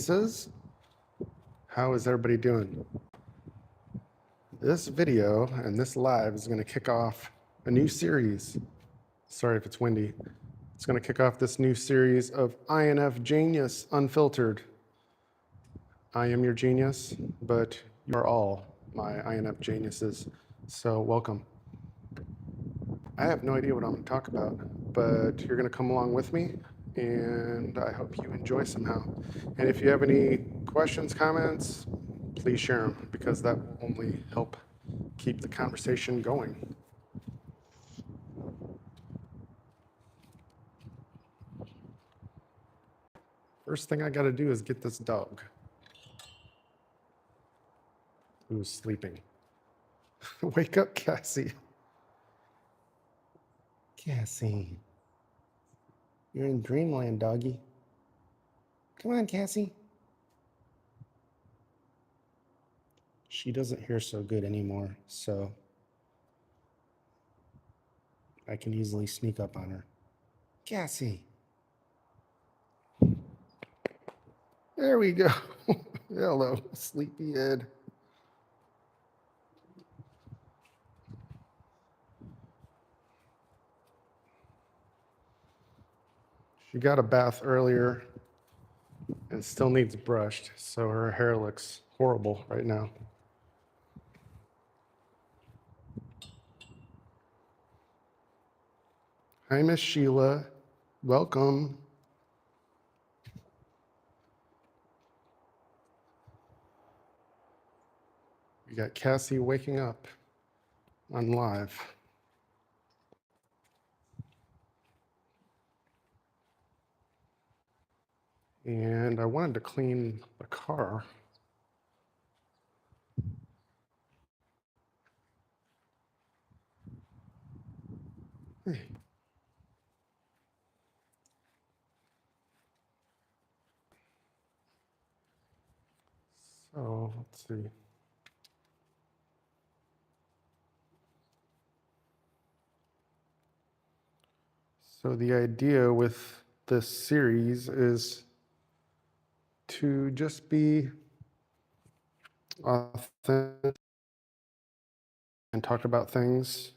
INFJeniuses. How is everybody doing? This video and this live is going to kick off a new series. Sorry if it's windy. It's going to kick off this new series of INFJenius UnFiltered. I am your genius, but you are all my INFJeniuses. So welcome. I have no idea what I'm going to talk about, but you're going to come along with me, and I hope you enjoy somehow. And if you have any questions, comments, please share them, because that will only help keep the conversation going. First thing I got to do is get this dog who's sleeping. Wake up, Cassie. Cassie. You're in dreamland, doggy. Come on, Cassie. She doesn't hear so good anymore, so I can easily sneak up on her. Cassie. There we go. Hello, sleepyhead. She got a bath earlier and still needs brushed, so her hair looks horrible right now. Hi, Miss Sheila. Welcome. We got Cassie waking up on live. And I wanted to clean the car. Hey. So let's see. So the idea with this series is to just be authentic and talk about things.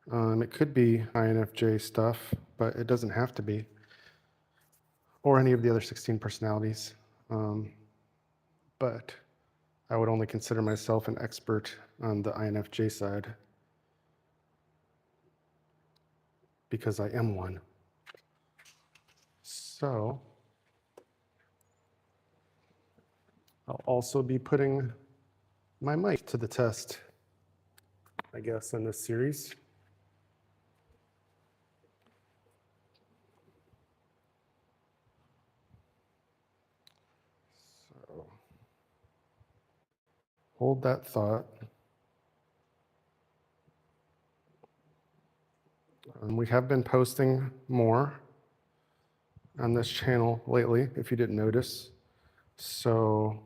It could be INFJ stuff, but it doesn't have to be, or any of the other 16 personalities. But I would only consider myself an expert on the INFJ side, because I am one. So I'll also be putting my mic to the test, I guess, in this series. So hold that thought. We have been posting more on this channel lately, if you didn't notice. So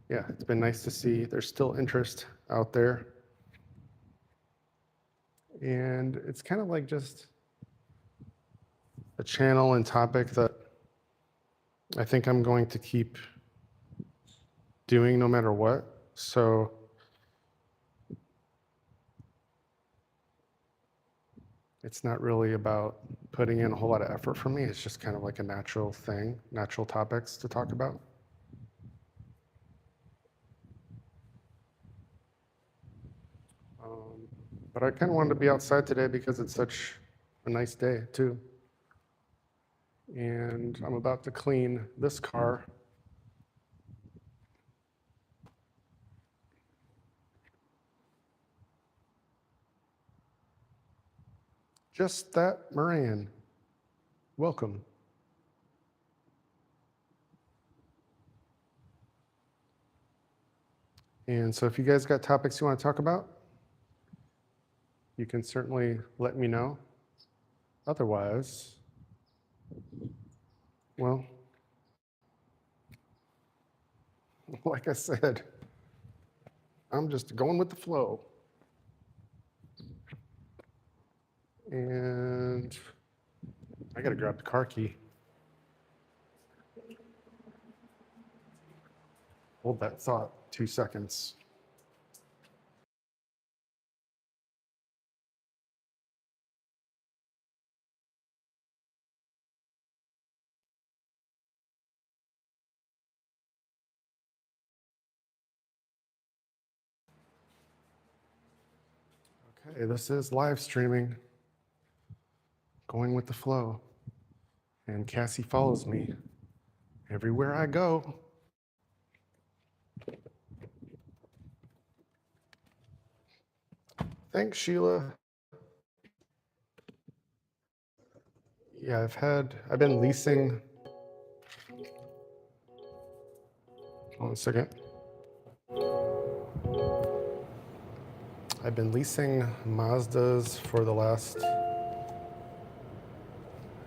yeah, it's been nice to see there's still interest out there. And it's kind of like just a channel and topic that I think I'm going to keep doing no matter what. So it's not really about putting in a whole lot of effort for me. It's just kind of like a natural thing, natural topics to talk about. But I kind of wanted to be outside today because it's such a nice day too. And I'm about to clean this car. Just that, Moran. Welcome. And so if you guys got topics you want to talk about, you can certainly let me know. Otherwise, well, like I said, I'm just going with the flow. And I gotta grab the car key. Hold that thought 2 seconds. Okay, this is live streaming, going with the flow. And Cassie follows me everywhere I go. Thanks, Sheila. Yeah, I've been leasing. Hold on a second. I've been leasing Mazdas for the last, I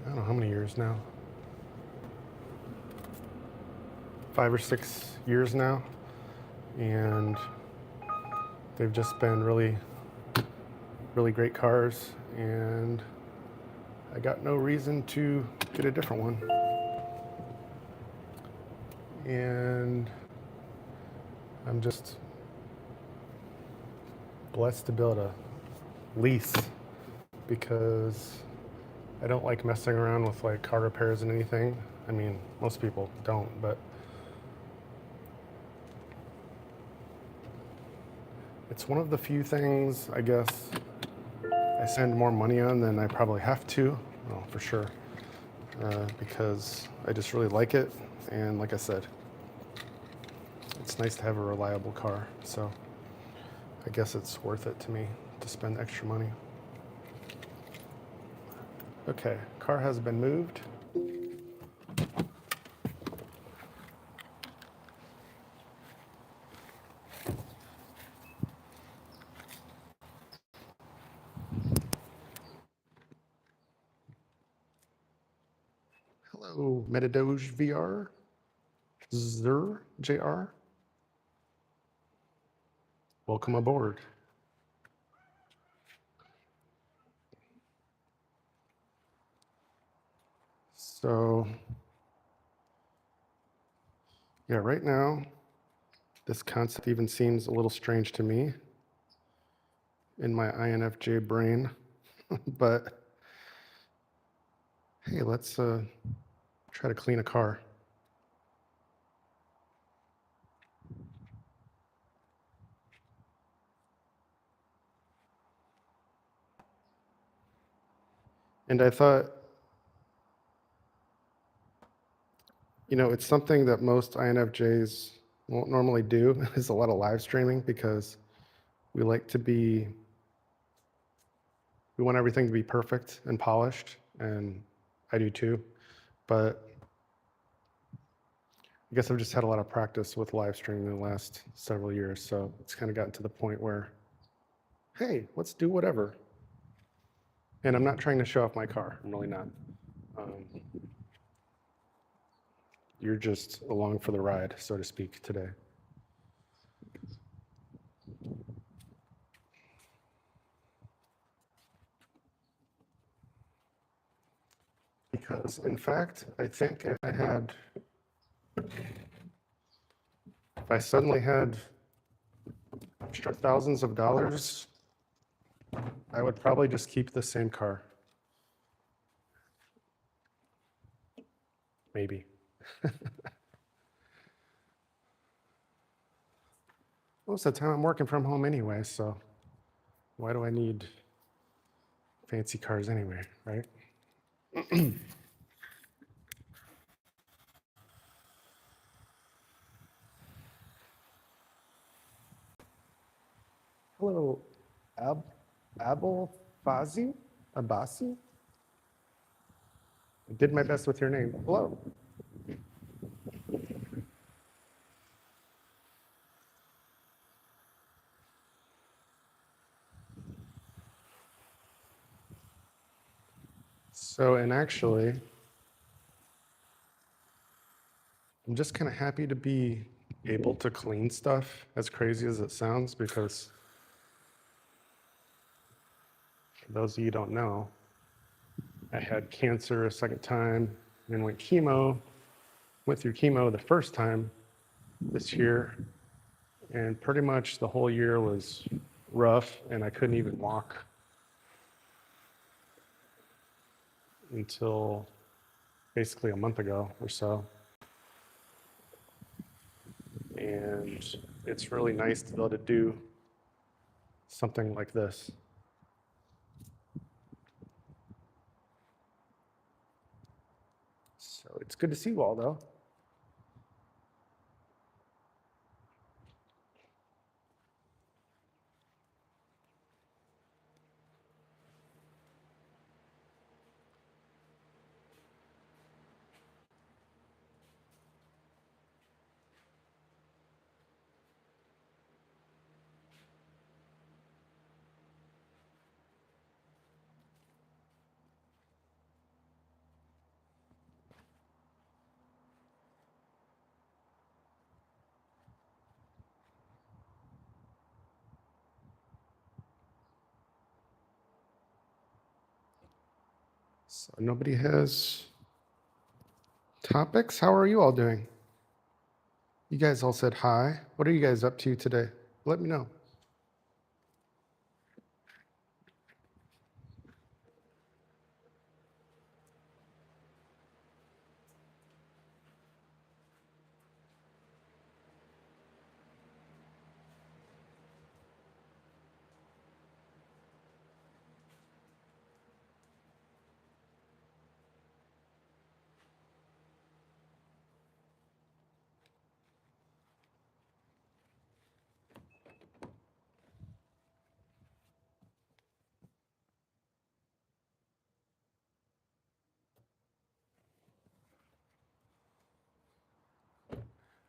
don't know how many years now. 5 or 6 years now. And they've just been really, really great cars. And I got no reason to get a different one. And I'm just blessed to be able to lease because I don't like messing around with like car repairs and anything. I mean, most people don't, but it's one of the few things, I guess, I spend more money on than I probably have to, well, for sure, because I just really like it. And like I said, it's nice to have a reliable car. So I guess it's worth it to me to spend extra money. Okay, car has been moved. Hello, Metadoge VR, JR. Welcome aboard. So, yeah, right now, this concept even seems a little strange to me in my INFJ brain, but hey, let's try to clean a car. And I thought, it's something that most INFJs won't normally do is a lot of live streaming because we like to we want everything to be perfect and polished, and I do too. But I guess I've just had a lot of practice with live streaming in the last several years, so it's kind of gotten to the point where, hey, let's do whatever. And I'm not trying to show off my car. I'm really not. You're just along for the ride, so to speak, today. Because, in fact, I think if I suddenly had extra thousands of dollars, I would probably just keep the same car. Maybe. Most of the time I'm working from home anyway, so why do I need fancy cars anyway, right? Hello, Abel Fazi? Abasi? I did my best with your name. Hello. So, and actually, I'm just kind of happy to be able to clean stuff, as crazy as it sounds, because for those of you who don't know, I had cancer a second time and went through chemo the first time, this year, and pretty much the whole year was rough, and I couldn't even walk until basically a month ago or so. And it's really nice to be able to do something like this. So it's good to see you all, though. So nobody has topics? How are you all doing? You guys all said hi. What are you guys up to today? Let me know.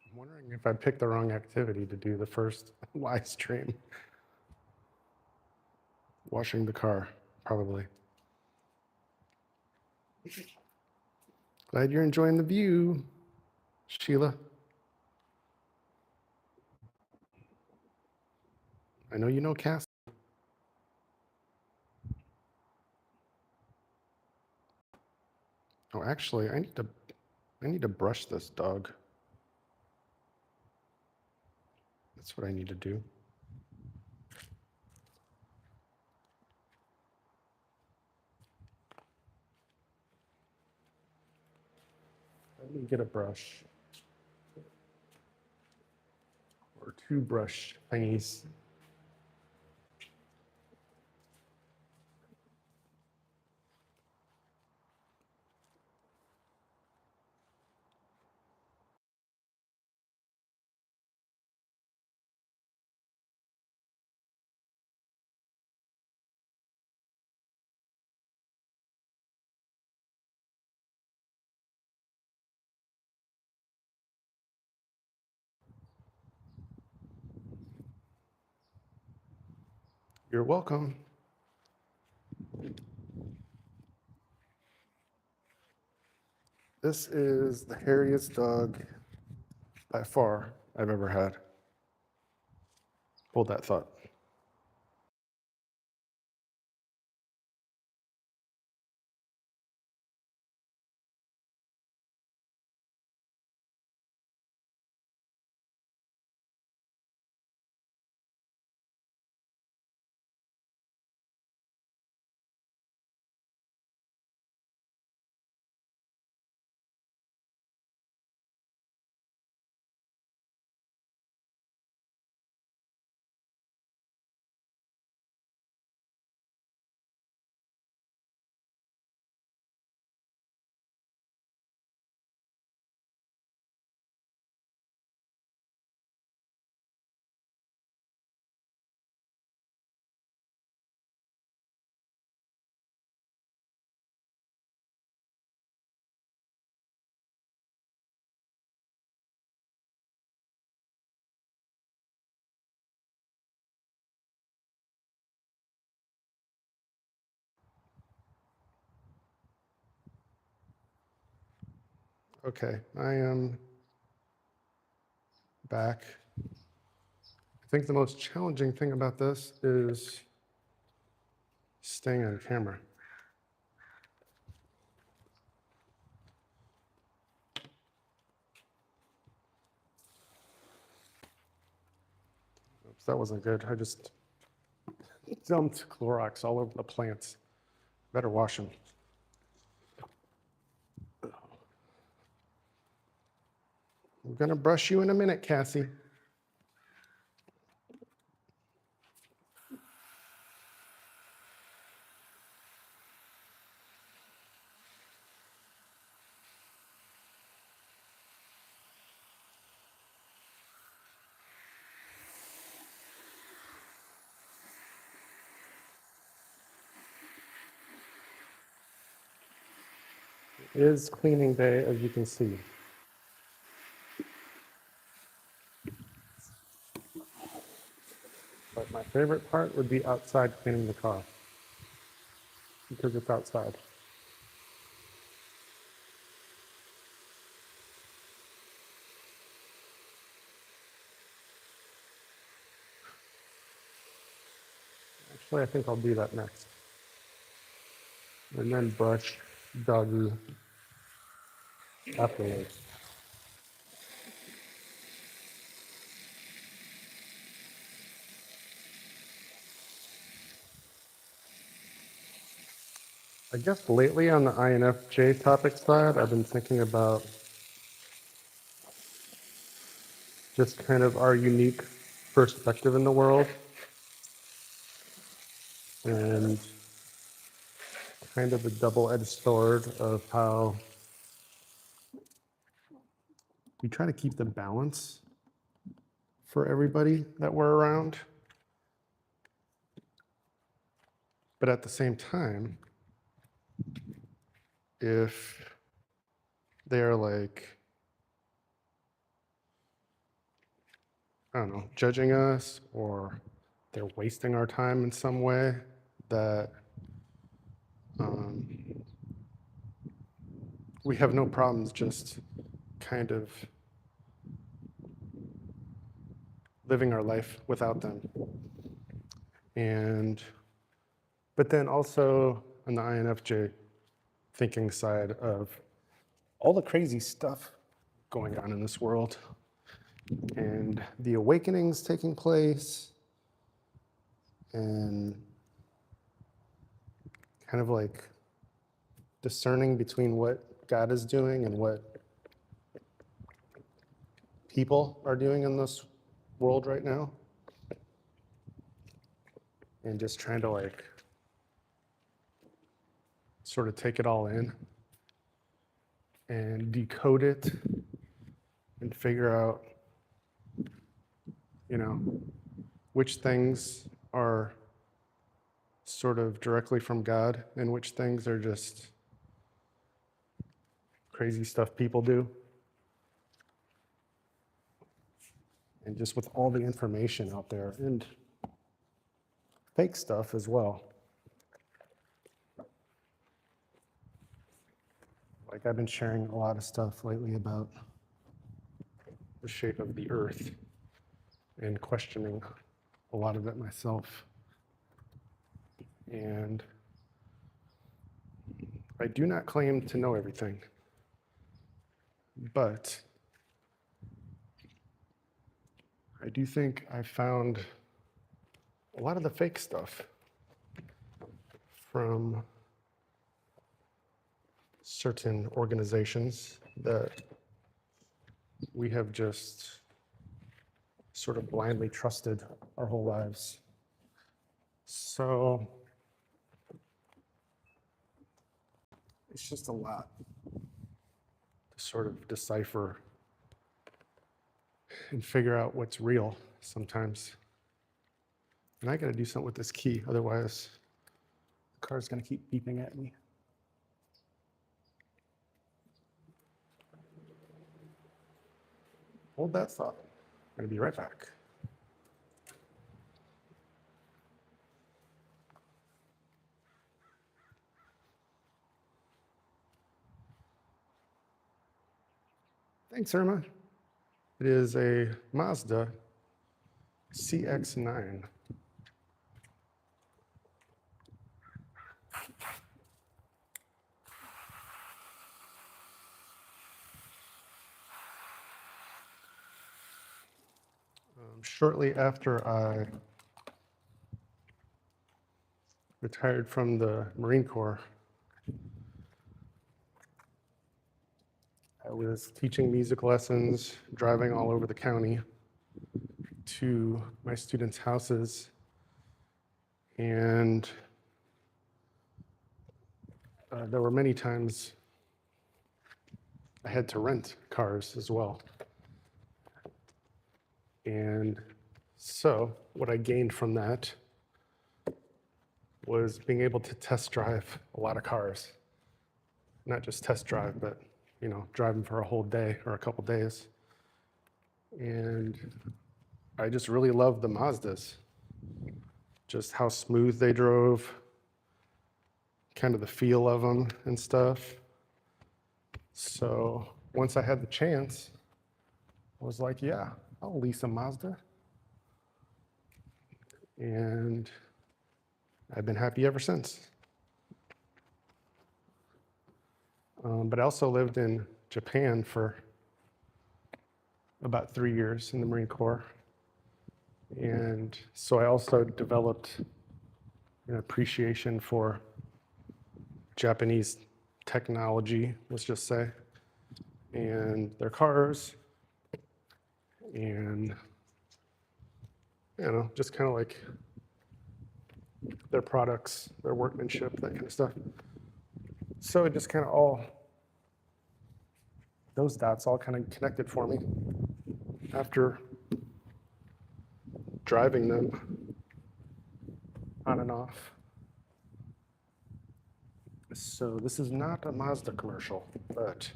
I'm wondering if I picked the wrong activity to do the first live stream. Washing the car, probably. Glad you're enjoying the view, Sheila. I know you know Cass. Oh, actually, I need to brush this dog. That's what I need to do. Let me get a brush or two brush thingies. You're welcome. This is the hairiest dog by far I've ever had. Hold that thought. Okay, I am back. I think the most challenging thing about this is staying on camera. Oops, that wasn't good. I just dumped Clorox all over the plants. Better wash them. I'm gonna brush you in a minute, Cassie. It is cleaning day, as you can see. But my favorite part would be outside cleaning the car, because it's outside. Actually, I think I'll do that next. And then brush doggy afterwards. I guess lately on the INFJ topic side, I've been thinking about just kind of our unique perspective in the world and kind of the double-edged sword of how we try to keep the balance for everybody that we're around. But at the same time, if they're like, I don't know, judging us, or they're wasting our time in some way, that we have no problems just kind of living our life without them. But then also on the INFJ thinking side of all the crazy stuff going on in this world and the awakenings taking place and kind of like discerning between what God is doing and what people are doing in this world right now, and just trying to like sort of take it all in and decode it and figure out, you know, which things are sort of directly from God and which things are just crazy stuff people do. And just with all the information out there and fake stuff as well. Like I've been sharing a lot of stuff lately about the shape of the earth and questioning a lot of it myself. And I do not claim to know everything, but I do think I found a lot of the fake stuff from certain organizations that we have just sort of blindly trusted our whole lives. So it's just a lot to sort of decipher and figure out what's real sometimes. And I gotta do something with this key, otherwise the car's gonna keep beeping at me. Hold that thought. I'm gonna be right back. Thanks, Irma. It is a Mazda CX-9. Shortly after I retired from the Marine Corps, I was teaching music lessons, driving all over the county to my students' houses, and there were many times I had to rent cars as well. And so what I gained from that was being able to test drive a lot of cars. Not just test drive, but drive them for a whole day or a couple days. And I just really loved the Mazdas. Just how smooth they drove, kind of the feel of them and stuff. So once I had the chance, I was like, yeah, I'll lease a Mazda. And I've been happy ever since. But I also lived in Japan for about 3 years in the Marine Corps. And so I also developed an appreciation for Japanese technology, let's just say, and their cars, and just kind of like their products, their workmanship, that kind of stuff. So it just kind of those dots all kind of connected for me after driving them on and off. So this is not a Mazda commercial, but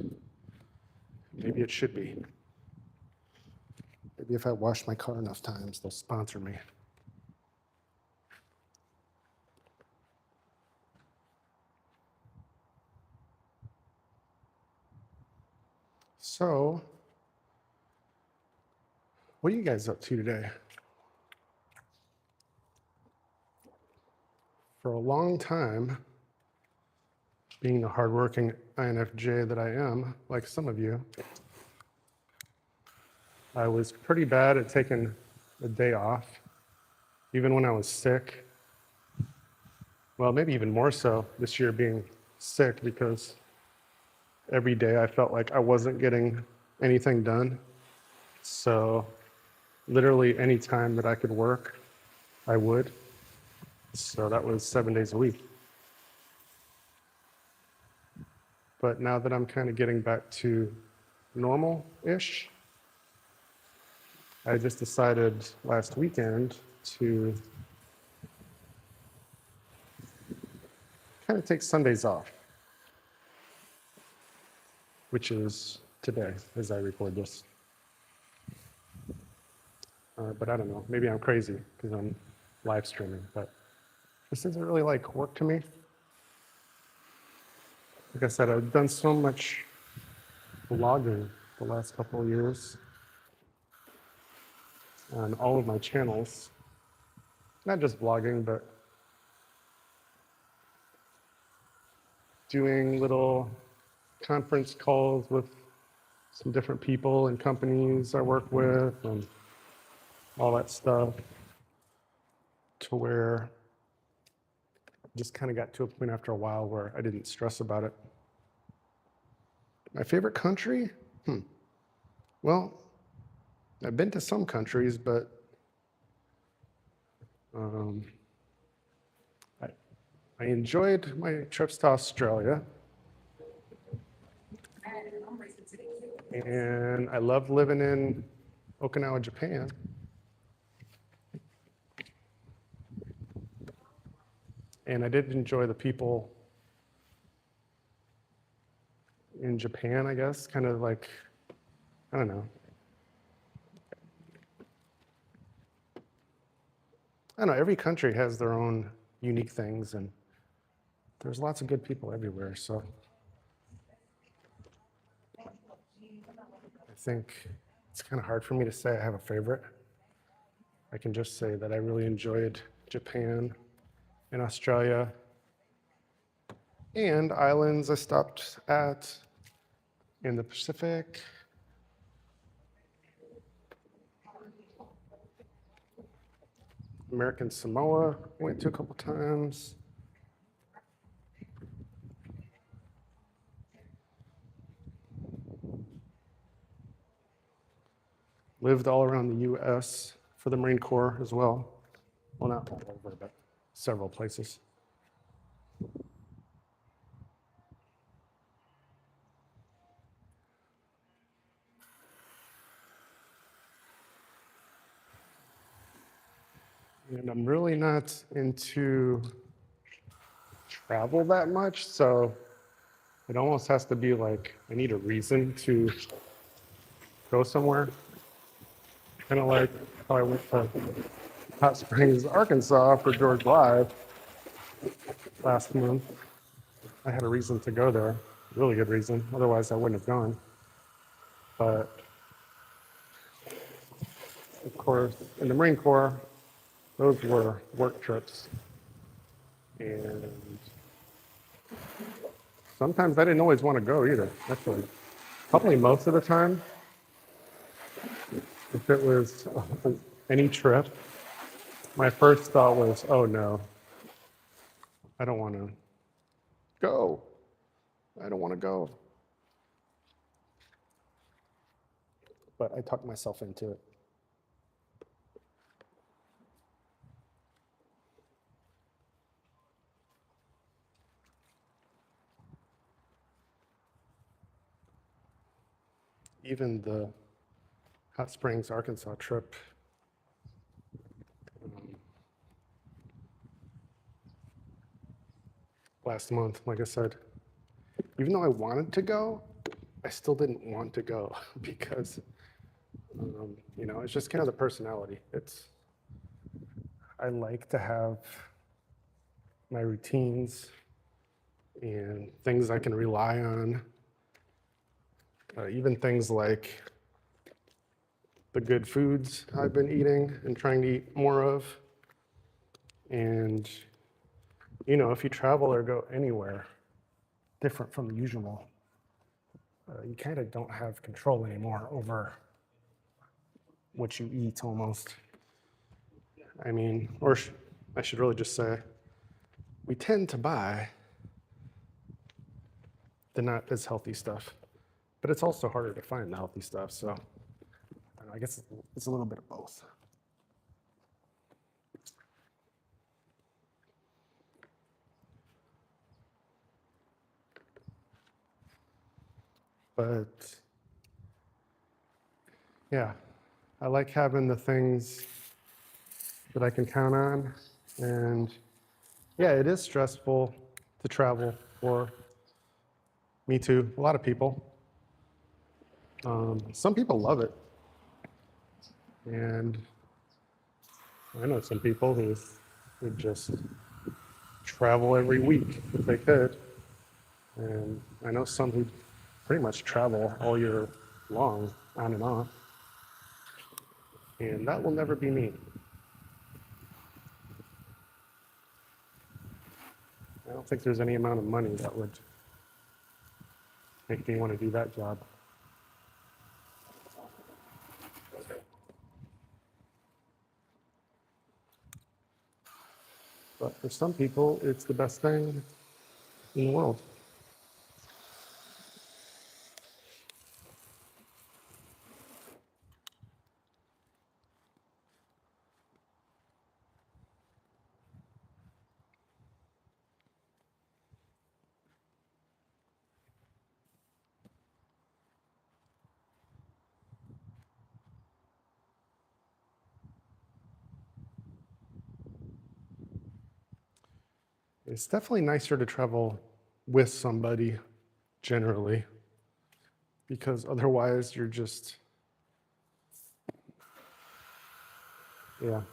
maybe it should be. Maybe if I wash my car enough times, they'll sponsor me. So, what are you guys up to today? For a long time, being the hardworking INFJ that I am, like some of you, I was pretty bad at taking a day off, even when I was sick. Well, maybe even more so this year being sick, because every day I felt like I wasn't getting anything done. So literally any time that I could work, I would. So that was 7 days a week. But now that I'm kind of getting back to normal-ish, I just decided last weekend to kind of take Sundays off, which is today as I record this. But I don't know, maybe I'm crazy because I'm live streaming, but this isn't really like work to me. Like I said, I've done so much vlogging the last couple of years on all of my channels. Not just vlogging, but doing little conference calls with some different people and companies I work with and all that stuff, to where I just kind of got to a point after a while where I didn't stress about it. My favorite country? Well, I've been to some countries, but I enjoyed my trips to Australia. And I loved living in Okinawa, Japan. And I did enjoy the people in Japan, I guess, kind of like, I don't know. I don't know, every country has their own unique things, and there's lots of good people everywhere, so I think it's kind of hard for me to say I have a favorite. I can just say that I really enjoyed Japan and Australia and islands I stopped at in the Pacific. American Samoa, went to a couple times. Lived all around the US for the Marine Corps as well. Well, not all over, but several places. And I'm really not into travel that much, so it almost has to be like I need a reason to go somewhere. Kind of like how I went to Hot Springs, Arkansas for George Live last month. I had a reason to go there, really good reason. Otherwise, I wouldn't have gone. But of course, in the Marine Corps, those were work trips. And sometimes I didn't always want to go either, actually. Probably most of the time, if it was any trip, my first thought was, oh no, I don't want to go. I don't want to go. But I talked myself into it. Even the Hot Springs, Arkansas trip, last month, like I said, even though I wanted to go, I still didn't want to go because, it's just kind of the personality. I like to have my routines and things I can rely on, even things like the good foods I've been eating and trying to eat more of. And, if you travel or go anywhere different from the usual, you kind of don't have control anymore over what you eat almost. I should really just say, we tend to buy the not as healthy stuff, but it's also harder to find the healthy stuff. So I guess it's a little bit of both. But yeah, I like having the things that I can count on. And yeah, it is stressful to travel for me too, a lot of people. Some people love it. And I know some people who would just travel every week if they could. And I know some who pretty much travel all year long, on and off. And that will never be me. I don't think there's any amount of money that would make me want to do that job. But for some people, it's the best thing in the world. It's definitely nicer to travel with somebody generally, because otherwise you're just, you're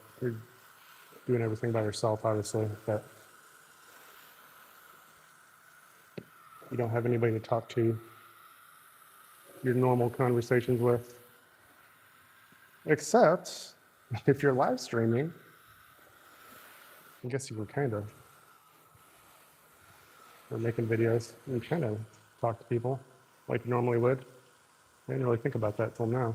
doing everything by yourself, obviously, but you don't have anybody to talk to your normal conversations with, except if you're live streaming. I guess you were kind of, or making videos, you kind of talk to people like you normally would. I didn't really think about that till now.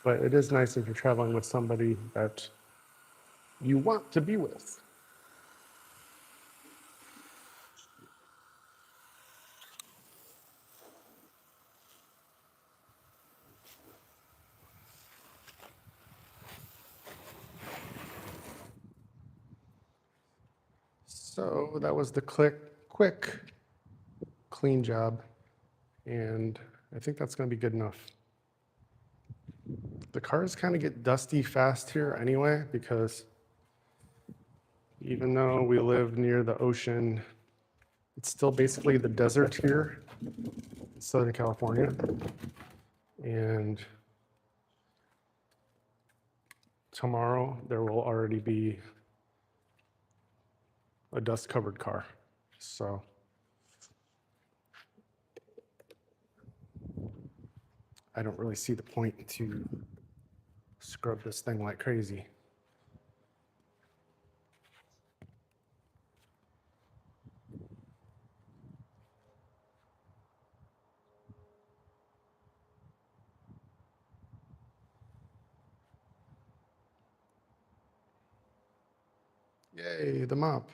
but it is nice if you're traveling with somebody that you want to be with. So that was the quick, clean job, and I think that's going to be good enough. The cars kind of get dusty fast here anyway, because even though we live near the ocean, it's still basically the desert here in Southern California. And tomorrow there will already be a dust-covered car. So I don't really see the point to scrub this thing like crazy. Yay, the mop.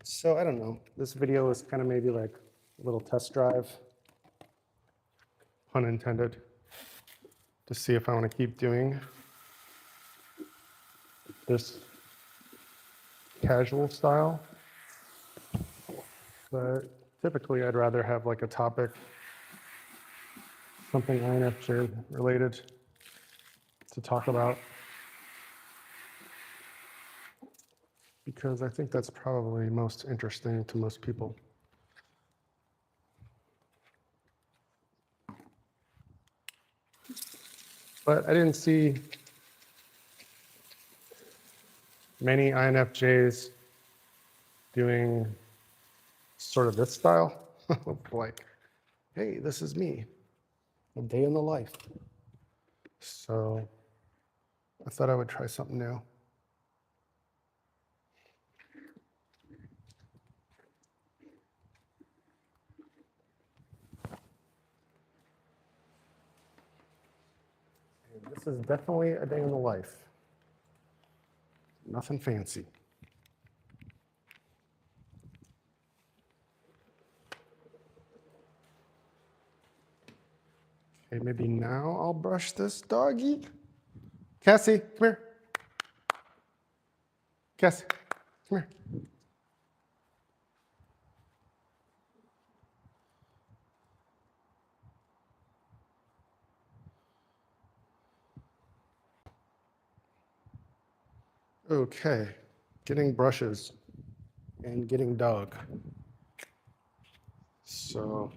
So I don't know, this video is kind of maybe like a little test drive, pun intended, to see if I want to keep doing this casual style. But typically I'd rather have like a topic, something INFJ related to talk about, because I think that's probably most interesting to most people. But I didn't see many INFJs doing sort of this style, like, hey, this is me, a day in the life. So I thought I would try something new. And this is definitely a day in the life. Nothing fancy. Okay, maybe now I'll brush this doggy. Cassie, come here. Cassie, come here. Okay, getting brushes and getting dog. So,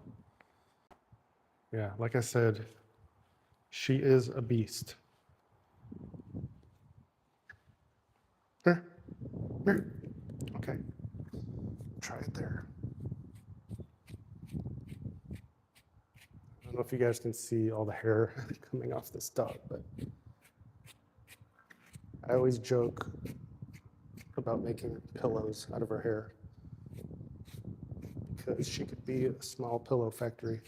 yeah, like I said, she is a beast. Here, here. Okay, try it there. I don't know if you guys can see all the hair coming off this dog, but I always joke about making pillows out of her hair, because she could be a small pillow factory.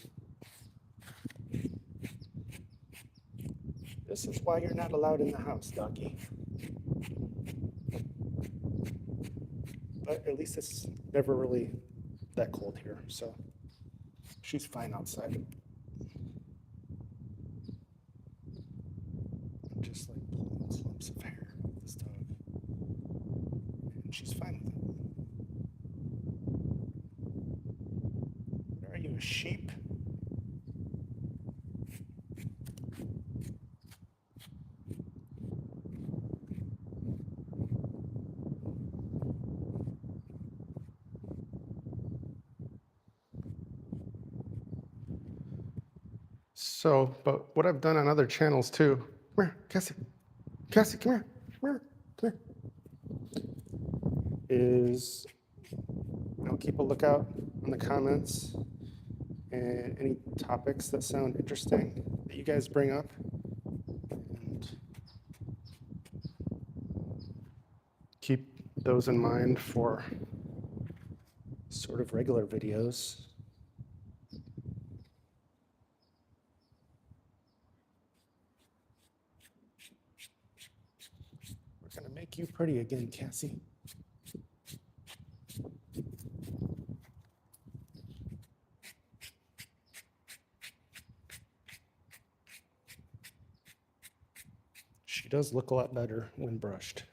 This is why you're not allowed in the house, doggy. But at least it's never really that cold here, so she's fine outside. I'm just like pulling clumps of hair with this dog, and she's fine with it. Are you a sheep? So, but what I've done on other channels too, come here, Cassie, Cassie, come here, come here, come here, is, keep a lookout on the comments and any topics that sound interesting that you guys bring up, and keep those in mind for sort of regular videos. We're gonna make you pretty again, Cassie. She does look a lot better when brushed.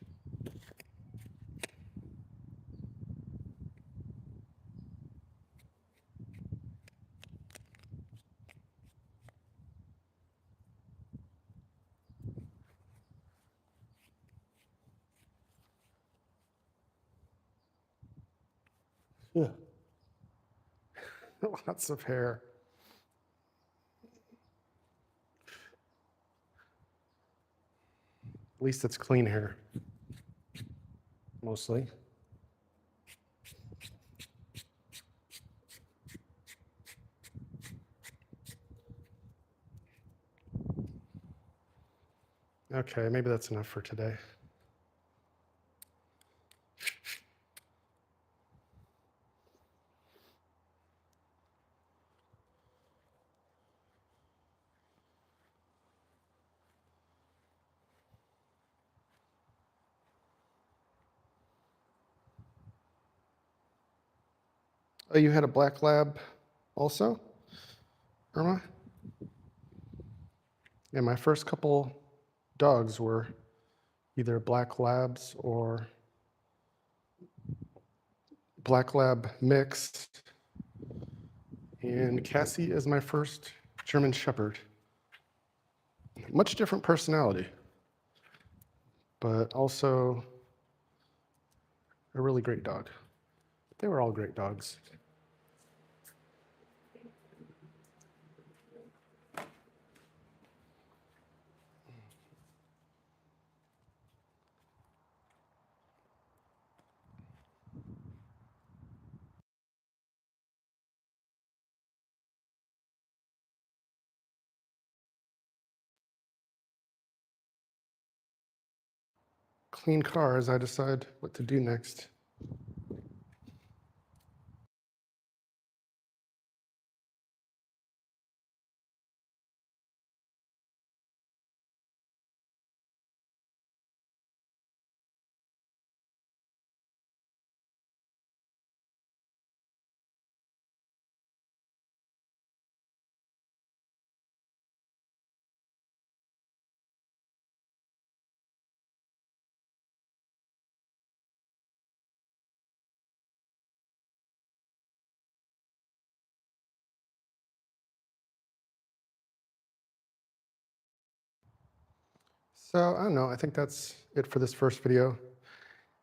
Yeah. Lots of hair. At least it's clean hair, mostly. Okay, maybe that's enough for today. Oh, you had a black lab also, Irma? Yeah, my first couple dogs were either black labs or black lab mixed. And Cassie is my first German Shepherd. Much different personality, but also a really great dog. They were all great dogs. Clean car as I decide what to do next. So I don't know, I think that's it for this first video.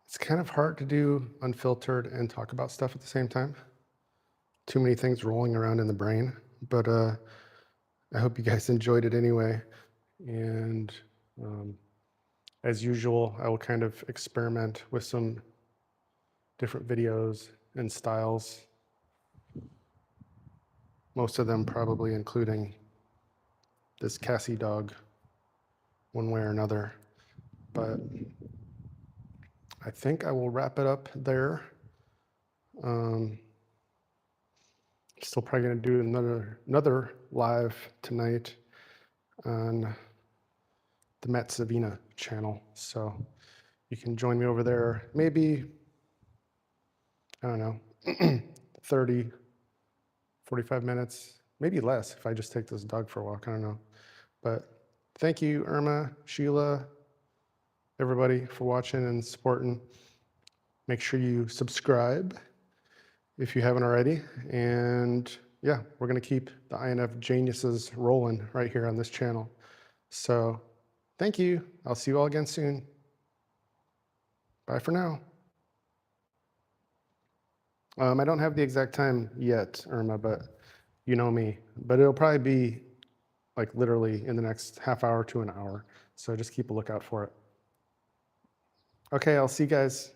It's kind of hard to do unfiltered and talk about stuff at the same time. Too many things rolling around in the brain, but I hope you guys enjoyed it anyway. And as usual, I will kind of experiment with some different videos and styles. Most of them probably including this Cassie dog one way or another. But I think I will wrap it up there. Still probably gonna do another live tonight on the Matt Savina channel. So you can join me over there. Maybe, I don't know, 30, 45 minutes, maybe less if I just take this dog for a walk, I don't know. But thank you, Irma, Sheila, everybody for watching and supporting. Make sure you subscribe if you haven't already. And yeah, we're gonna keep the INFJeniuses rolling right here on this channel. So thank you. I'll see you all again soon. Bye for now. I don't have the exact time yet, Irma, but you know me. But it'll probably be like literally in the next half hour to an hour. So just keep a lookout for it. Okay, I'll see you guys.